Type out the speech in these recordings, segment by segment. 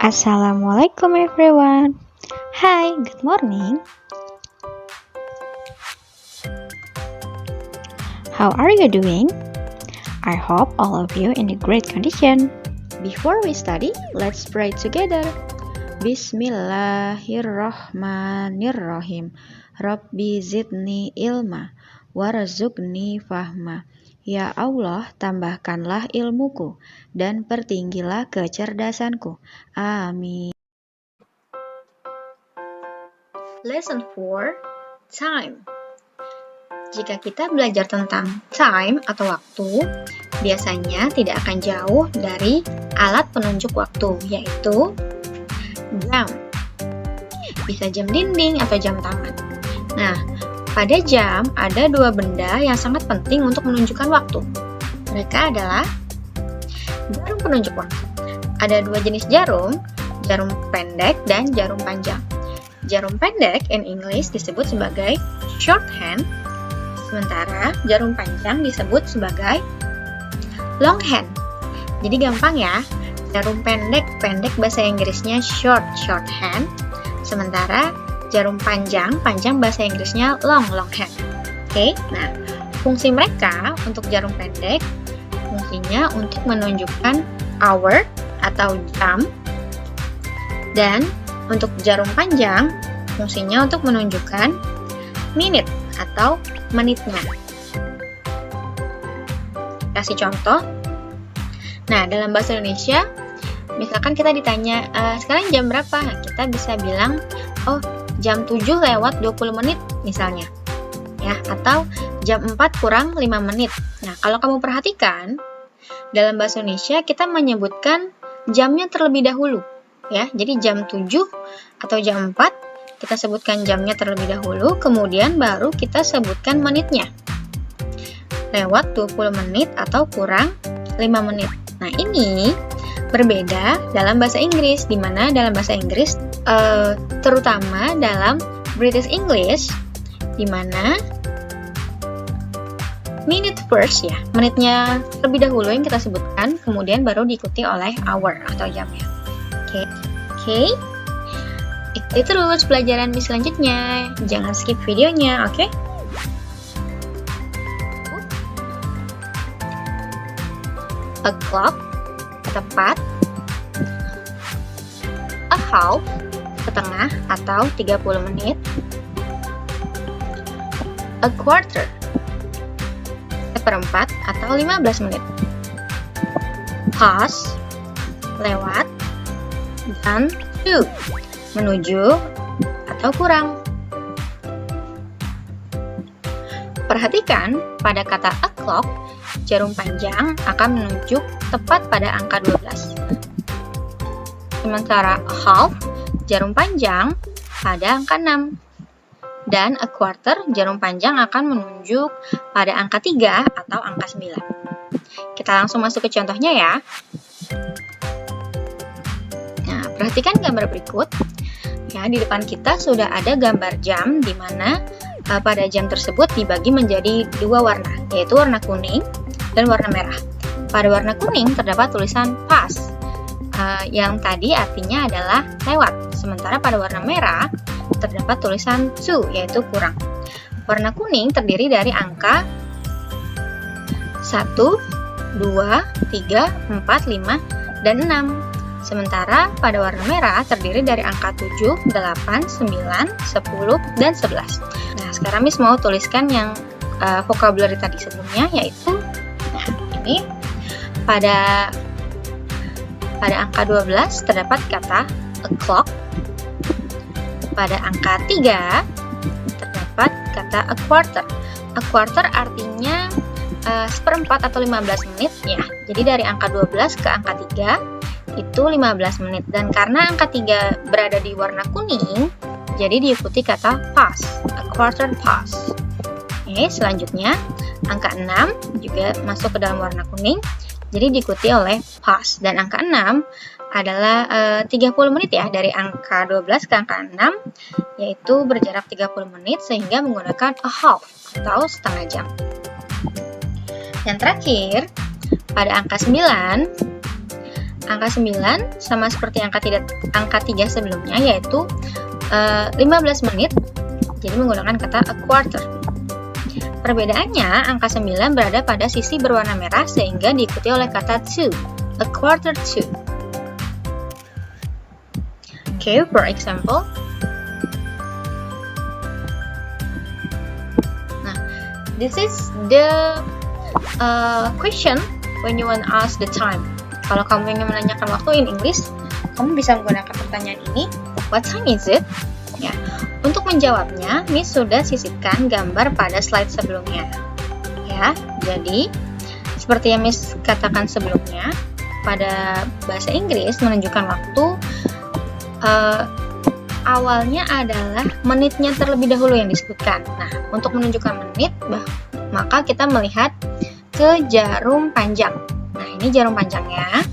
Assalamualaikum everyone. Hi, good morning. How are you doing? I hope all of you in a great condition. Before we study, let's pray together. Bismillahirrahmanirrahim. Rabbi zidni ilma warzuqni fahma. Ya Allah, tambahkanlah ilmuku dan pertinggilah kecerdasanku. Amin. Lesson 4, Time. Jika kita belajar tentang time atau waktu, biasanya tidak akan jauh dari alat penunjuk waktu, yaitu jam. Bisa jam dinding atau jam tangan. Nah, pada jam ada dua benda yang sangat penting untuk menunjukkan waktu. Mereka adalah jarum penunjuk waktu. Ada dua jenis jarum pendek dan jarum panjang. Jarum pendek in English disebut sebagai shorthand, sementara jarum panjang disebut sebagai longhand. Jadi gampang ya, jarum pendek bahasa Inggrisnya shorthand, sementara jarum panjang bahasa Inggrisnya longhand. Oke, nah fungsi mereka untuk jarum pendek, fungsinya untuk menunjukkan hour atau jam, dan untuk jarum panjang, fungsinya untuk menunjukkan minute atau menitnya. Kasih contoh. Nah, dalam bahasa Indonesia, misalkan kita ditanya, sekarang jam berapa? Nah, kita bisa bilang, oh, jam 7 lewat 20 menit misalnya. Ya, atau jam 4 kurang 5 menit. Nah, kalau kamu perhatikan, dalam bahasa Indonesia kita menyebutkan jamnya terlebih dahulu. Ya, jadi jam 7 atau jam 4 kita sebutkan jamnya terlebih dahulu, kemudian baru kita sebutkan menitnya. Lewat 20 menit atau kurang 5 menit. Nah, ini berbeda dalam bahasa Inggris, di mana dalam bahasa Inggris terutama dalam British English, di mana minute first ya, menitnya terlebih dahulu yang kita sebutkan, kemudian baru diikuti oleh hour atau jamnya. Oke. Ikuti terus pelajaran Miss selanjutnya. Jangan skip videonya, oke? A clock, tepat. A half, setengah atau 30 menit. A quarter, seperempat atau 15 menit. Pass, lewat. Dan to, menuju atau kurang. Perhatikan pada kata o'clock, jarum panjang akan menunjuk tepat pada angka 12. Sementara half, jarum panjang pada angka 6. Dan a quarter, jarum panjang akan menunjuk pada angka 3 atau angka 9. Kita langsung masuk ke contohnya ya. Nah, perhatikan gambar berikut. Ya, di depan kita sudah ada gambar jam di mana pada jam tersebut dibagi menjadi dua warna, yaitu warna kuning dan warna merah. Pada warna kuning terdapat tulisan pass, yang tadi artinya adalah lewat. Sementara pada warna merah terdapat tulisan to, yaitu kurang. Warna kuning terdiri dari angka 1, 2, 3, 4, 5, dan 6. Sementara pada warna merah terdiri dari angka 7, 8, 9, 10, dan 11. Nah, sekarang Miss mau tuliskan yang vocabulary tadi sebelumnya, yaitu nah, ini pada angka 12 terdapat kata o'clock. Pada angka 3 terdapat kata a quarter. A quarter artinya seperempat atau 15 menit ya. Jadi dari angka 12 ke angka 3 itu 15 menit, dan karena angka 3 berada di warna kuning, jadi diikuti kata pass, a quarter pass. Oke, selanjutnya angka 6 juga masuk ke dalam warna kuning, jadi diikuti oleh pass, dan angka 6 adalah 30 menit ya, dari angka 12 ke angka 6, yaitu berjarak 30 menit sehingga menggunakan a half atau setengah jam. Yang terakhir, pada angka 9 angka 9 sama seperti angka 3 sebelumnya, yaitu 15 menit, jadi menggunakan kata a quarter. Perbedaannya, angka 9 berada pada sisi berwarna merah sehingga diikuti oleh kata to, a quarter to. Okay, for example. Nah, this is the question when you want to ask the time. Kalau kamu ingin menanyakan waktu in English, kamu bisa menggunakan pertanyaan ini, what time is it? Ya, untuk menjawabnya, Miss sudah sisipkan gambar pada slide sebelumnya. Ya, jadi seperti yang Miss katakan sebelumnya, pada bahasa Inggris menunjukkan waktu awalnya adalah menitnya terlebih dahulu yang disebutkan. Nah, untuk menunjukkan menit, maka kita melihat ke jarum panjang. Nah, ini jarum panjangnya.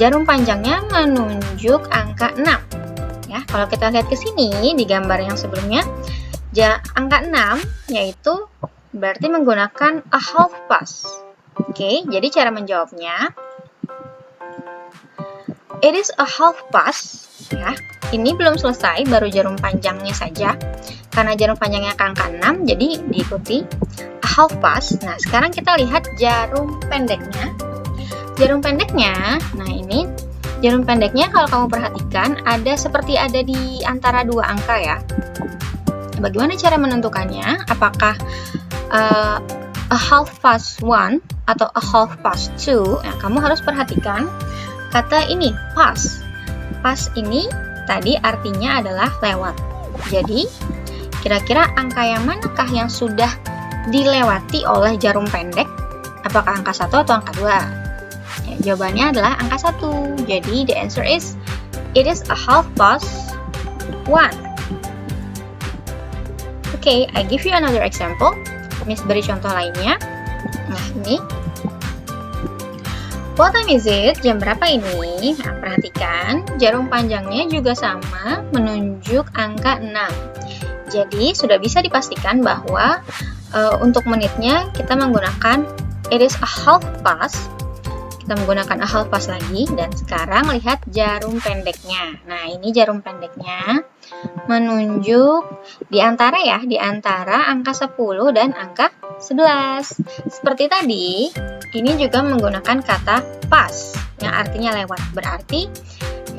Jarum panjangnya menunjuk angka 6. Ya, kalau kita lihat ke sini di gambar yang sebelumnya, angka 6 yaitu berarti menggunakan a half past. Oke, jadi cara menjawabnya, it is a half past. Ya, ini belum selesai, baru jarum panjangnya saja. Karena jarum panjangnya ke angka 6, jadi diikuti a half past. Nah, sekarang kita lihat jarum pendeknya. Jarum pendeknya, nah ini jarum pendeknya kalau kamu perhatikan seperti ada di antara dua angka ya. Bagaimana cara menentukannya? Apakah a half past 1 atau a half past 2? Nah, kamu harus perhatikan kata ini, past. Past ini tadi artinya adalah lewat. Jadi, kira-kira angka yang manakah yang sudah dilewati oleh jarum pendek? Apakah angka 1 atau angka 2? Ya, jawabannya adalah angka 1. Jadi, the answer is, it is a half past 1. Okay, I give you another example. Miss beri contoh lainnya. Nah, ini. What time is it? Jam berapa ini? Nah, perhatikan, jarum panjangnya juga sama, menunjuk angka 6. Jadi, sudah bisa dipastikan bahwa untuk menitnya kita menggunakan it is a half past. Kita menggunakan a half past lagi, dan sekarang lihat jarum pendeknya. Nah, ini jarum pendeknya menunjuk di antara angka 10 dan angka 11. Seperti tadi, ini juga menggunakan kata pass yang artinya lewat. Berarti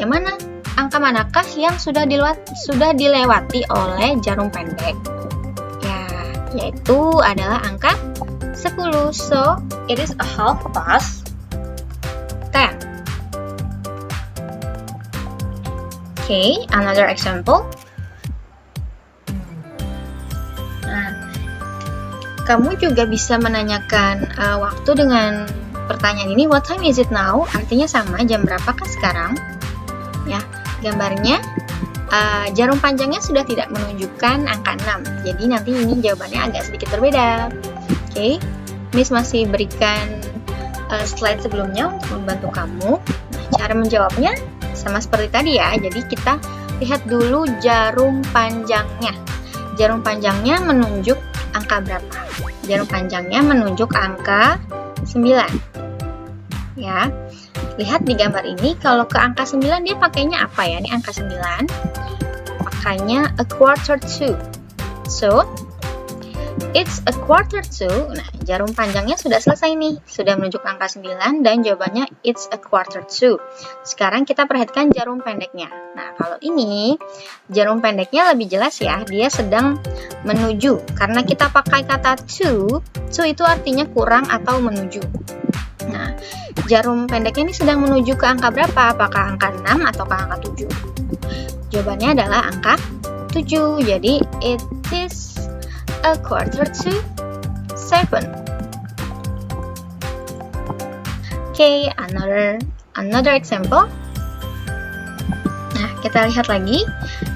yang mana? Angka manakah yang sudah dilewati oleh jarum pendek? Ya, yaitu adalah angka 10. So, it is a half past 10. Okay, another example. Nah, kamu juga bisa menanyakan waktu dengan pertanyaan ini, what time is it now? Artinya sama, jam berapakah sekarang? Ya, gambarnya jarum panjangnya sudah tidak menunjukkan angka 6. Jadi nanti ini jawabannya agak sedikit berbeda. Oke, Miss masih berikan slide sebelumnya untuk membantu kamu. Nah, cara menjawabnya sama seperti tadi ya. Jadi kita lihat dulu jarum panjangnya. Jarum panjangnya menunjuk angka berapa? Jarum panjangnya menunjuk angka 9. Ya. Lihat di gambar ini, kalau ke angka 9 dia pakainya apa ya? Ini angka 9. Pakainya a quarter to. So, it's a quarter to. Nah, jarum panjangnya sudah selesai nih. Sudah menunjuk angka 9 dan jawabannya it's a quarter to. Sekarang kita perhatikan jarum pendeknya. Nah, kalau ini jarum pendeknya lebih jelas ya. Dia sedang menuju. Karena kita pakai kata to itu artinya kurang atau menuju. Nah, jarum pendeknya ini sedang menuju ke angka berapa? Apakah angka 6 atau ke angka 7? Jawabannya adalah angka 7. Jadi, it is a quarter to 7. Okay, another example. Nah, kita lihat lagi.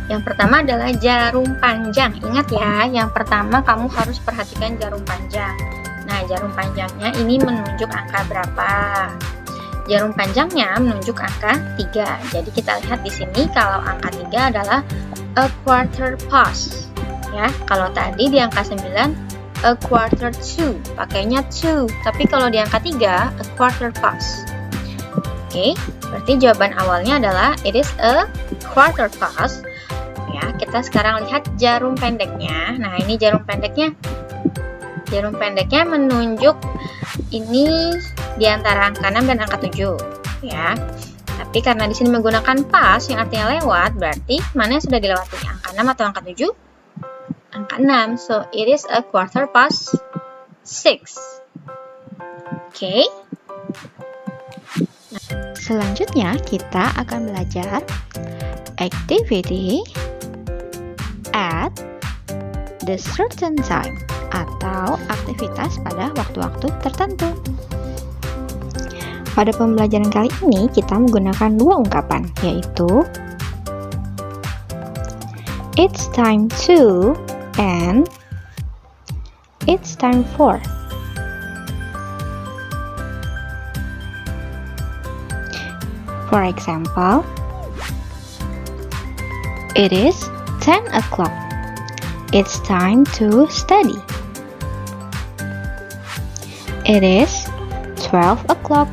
Yang pertama adalah jarum panjang. Ingat ya, yang pertama kamu harus perhatikan jarum panjang. Nah, jarum panjangnya ini menunjuk angka berapa? Jarum panjangnya menunjuk angka 3. Jadi kita lihat di sini kalau angka 3 adalah a quarter past. Ya, kalau tadi di angka 9 a quarter to, pakainya to. Tapi kalau di angka 3 a quarter past. Oke. Berarti jawaban awalnya adalah it is a quarter past. Ya, kita sekarang lihat jarum pendeknya. Nah, ini jarum pendeknya. Jarum pendeknya menunjuk ini di antara angka 6 dan angka 7, ya. Tapi karena di sini menggunakan past yang artinya lewat, berarti mana yang sudah dilewati? Angka 6 atau angka 7? Angka 6. So, it is a quarter past 6. Oke. Selanjutnya kita akan belajar activity at the certain time atau aktivitas pada waktu-waktu tertentu. Pada pembelajaran kali ini kita menggunakan dua ungkapan, yaitu it's time to and it's time for. For example, it is 10 o'clock. It's time to study. It is 12 o'clock.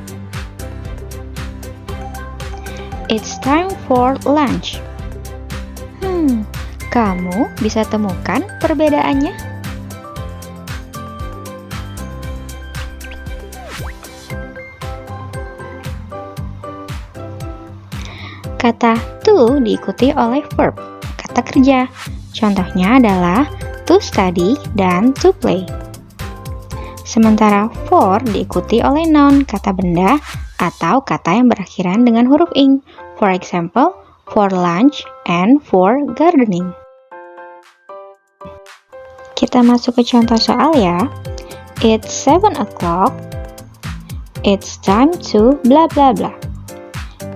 It's time for lunch. Kamu bisa temukan perbedaannya? Kata to diikuti oleh verb, kata kerja. Contohnya adalah to study dan to play. Sementara for diikuti oleh noun, kata benda, atau kata yang berakhiran dengan huruf ing. For example, for lunch and for gardening. Kita masuk ke contoh soal ya. It's 7 o'clock. It's time to blah blah blah.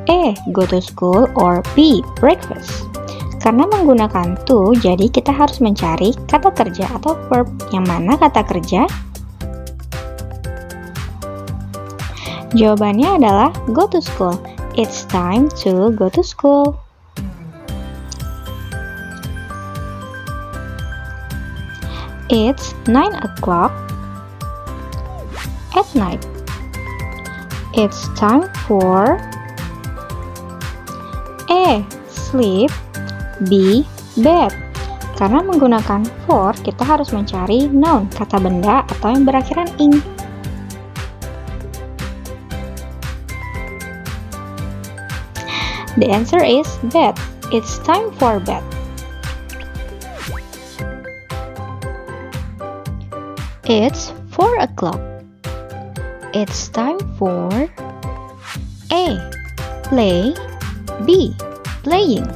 A. Go to school or B. Breakfast. Karena menggunakan to, jadi kita harus mencari kata kerja atau verb. Yang mana kata kerja? Jawabannya adalah go to school. It's time to go to school. It's 9 o'clock at night. It's time for A. Sleep. B. Bed. Karena menggunakan for, kita harus mencari noun, kata benda atau yang berakhiran ing. The answer is bed. It's time for bed. It's 4 o'clock. It's time for A. Play. B. Playing.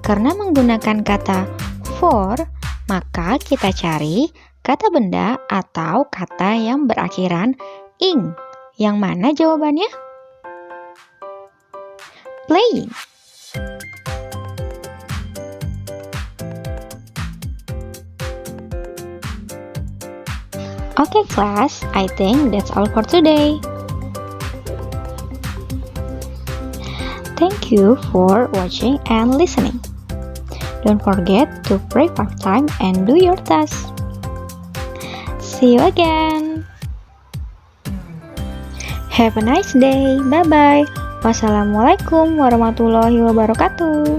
Karena menggunakan kata for, maka kita cari kata benda atau kata yang berakhiran ing. Yang mana jawabannya? Playing. Okay class, I think that's all for today. Thank you for watching and listening. Don't forget to pray part-time and do your tasks. See you again. Have a nice day. Bye-bye. Wassalamualaikum warahmatullahi wabarakatuh.